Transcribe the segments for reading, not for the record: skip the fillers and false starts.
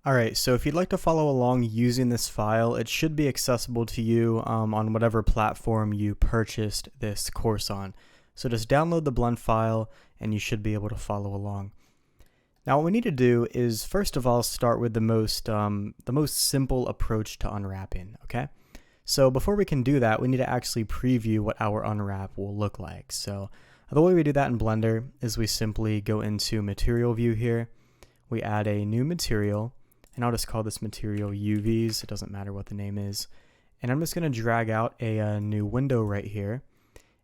Alright, so if you'd like to follow along using this file, it should be accessible to you on whatever platform you purchased this course on. So just download the blend file and you should be able to follow along. Now what we need to do is first of all start with the most simple approach to unwrapping, okay? So before we can do that, we need to actually preview what our unwrap will look like. So the way we do that in Blender is we simply go into Material View here, we add a new material, and I'll just call this material UVs, it doesn't matter what the name is. And I'm just going to drag out a new window right here.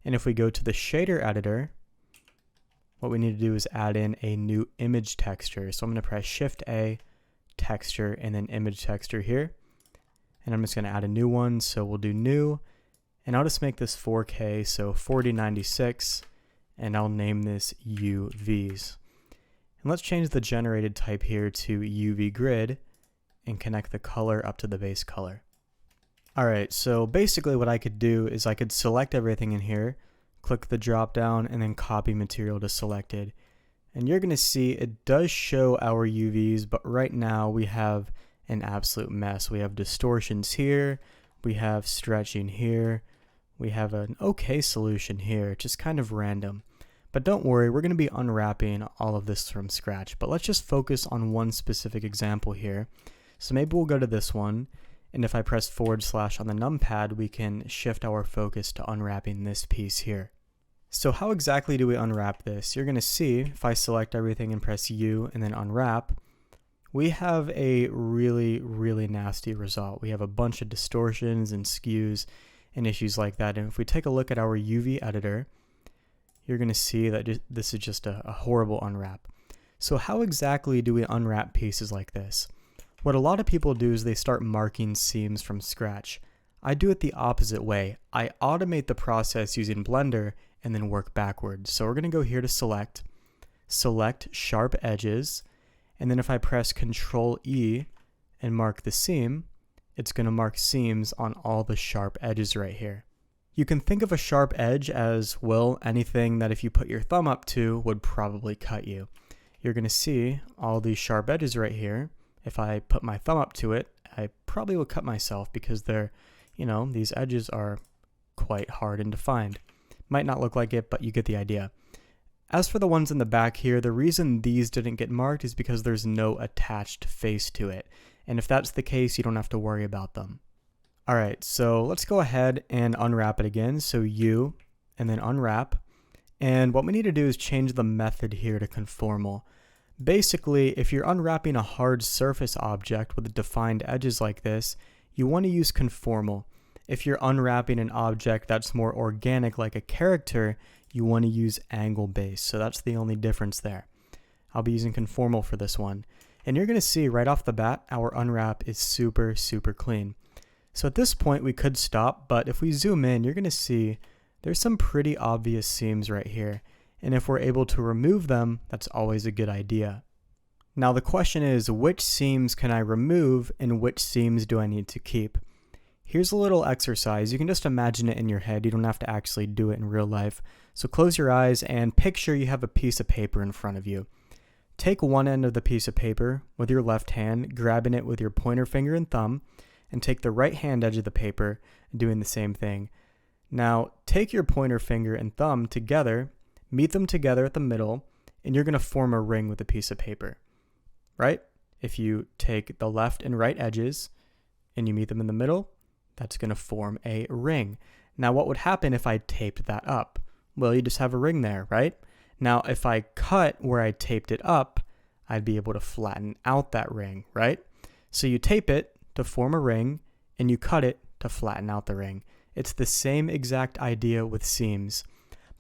And if we go to the shader editor, what we need to do is add in a new image texture. So I'm going to press Shift A, texture, and then image texture here. And I'm just going to add a new one, so we'll do new. And I'll just make this 4K, so 4096, and I'll name this UVs. And let's change the generated type here to UV grid and connect the color up to the base color. Alright, so basically what I could do is I could select everything in here, click the drop down, and then copy material to selected. And you're going to see it does show our UVs, but right now we have an absolute mess. We have distortions here, we have stretching here, we have an okay solution here, just kind of random. But don't worry, we're going to be unwrapping all of this from scratch. But let's just focus on one specific example here. So maybe we'll go to this one, and if I press / on the numpad, we can shift our focus to unwrapping this piece here. So how exactly do we unwrap this? You're going to see, if I select everything and press U and then unwrap, we have a really nasty result. We have a bunch of distortions and skews and issues like that. And if we take a look at our UV editor, you're going to see that this is just a horrible unwrap. So how exactly do we unwrap pieces like this? What a lot of people do is they start marking seams from scratch. I do it the opposite way. I automate the process using Blender and then work backwards. So we're going to go here to select sharp edges, and then if I press Control E and mark the seam, it's going to mark seams on all the sharp edges right here. You can think of a sharp edge as, well, anything that if you put your thumb up to would probably cut you. You're going to see all these sharp edges right here. If I put my thumb up to it, I probably would cut myself because they're, these edges are quite hard and defined. Might not look like it, but you get the idea. As for the ones in the back here, the reason these didn't get marked is because there's no attached face to it. And if that's the case, you don't have to worry about them. Alright, so let's go ahead and unwrap it again. So U, and then unwrap. And what we need to do is change the method here to conformal. Basically, if you're unwrapping a hard surface object with defined edges like this, you want to use conformal. If you're unwrapping an object that's more organic like a character, you want to use angle based. So that's the only difference there. I'll be using conformal for this one. And you're going to see right off the bat, our unwrap is super clean. So at this point we could stop, but if we zoom in, you're going to see there's some pretty obvious seams right here. And if we're able to remove them, that's always a good idea. Now the question is, which seams can I remove and which seams do I need to keep? Here's a little exercise. You can just imagine it in your head. You don't have to actually do it in real life. So close your eyes and picture you have a piece of paper in front of you. Take one end of the piece of paper with your left hand, grabbing it with your pointer finger and thumb, and take the right hand edge of the paper and doing the same thing. Now take your pointer finger and thumb together, meet them together at the middle, and you're going to form a ring with a piece of paper, right? If you take the left and right edges and you meet them in the middle, that's going to form a ring. Now what would happen if I taped that up? Well, you just have a ring there, right? Now if I cut where I taped it up, I'd be able to flatten out that ring, right? So you tape it to form a ring and you cut it to flatten out the ring. It's the same exact idea with seams.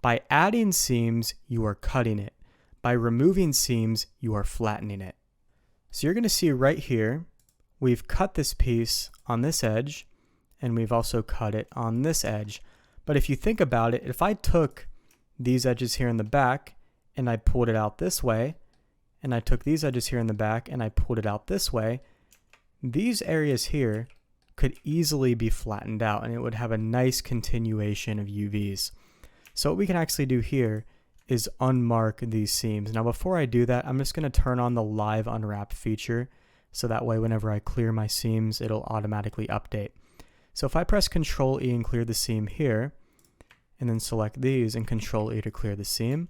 By adding seams, you are cutting it. By removing seams, you are flattening it. So you're going to see right here, we've cut this piece on this edge, and we've also cut it on this edge. But if you think about it, if I took these edges here in the back and I pulled it out this way, and I took these edges here in the back and I pulled it out this way, these areas here could easily be flattened out and it would have a nice continuation of UVs. So what we can actually do here is unmark these seams. Now before I do that, I'm just going to turn on the live unwrap feature So that way whenever I clear my seams, it'll automatically update. So if I press Control E and clear the seam here, and then select these and Control E to clear the seam,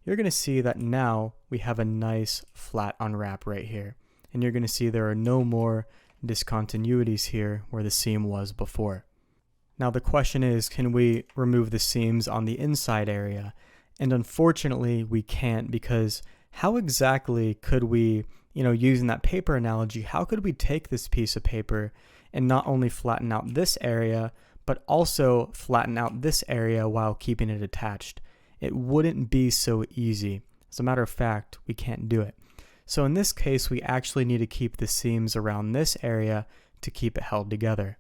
you're going to see that now we have a nice flat unwrap right here. And you're going to see there are no more discontinuities here where the seam was before. Now the question is, can we remove the seams on the inside area? And unfortunately we can't, because how exactly could we, using that paper analogy, how could we take this piece of paper and not only flatten out this area, but also flatten out this area while keeping it attached? It wouldn't be so easy. As a matter of fact, we can't do it. So in this case, we actually need to keep the seams around this area to keep it held together.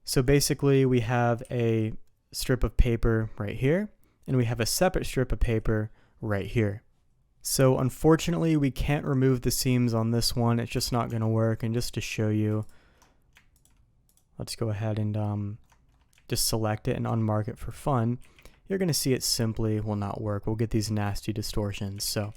So basically we have a strip of paper right here, and we have a separate strip of paper right here. So unfortunately we can't remove the seams on this one. It's just not going to work. And just to show you, let's go ahead and just select it and unmark it for fun. You're going to see it simply will not work. We'll get these nasty distortions. So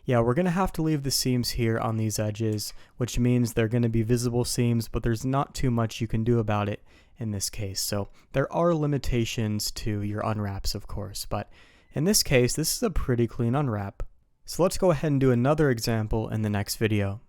yeah, we're going to have to leave the seams here on these edges, which means they're going to be visible seams, but there's not too much you can do about it in this case. So there are limitations to your unwraps, of course, but in this case, this is a pretty clean unwrap. So let's go ahead and do another example in the next video.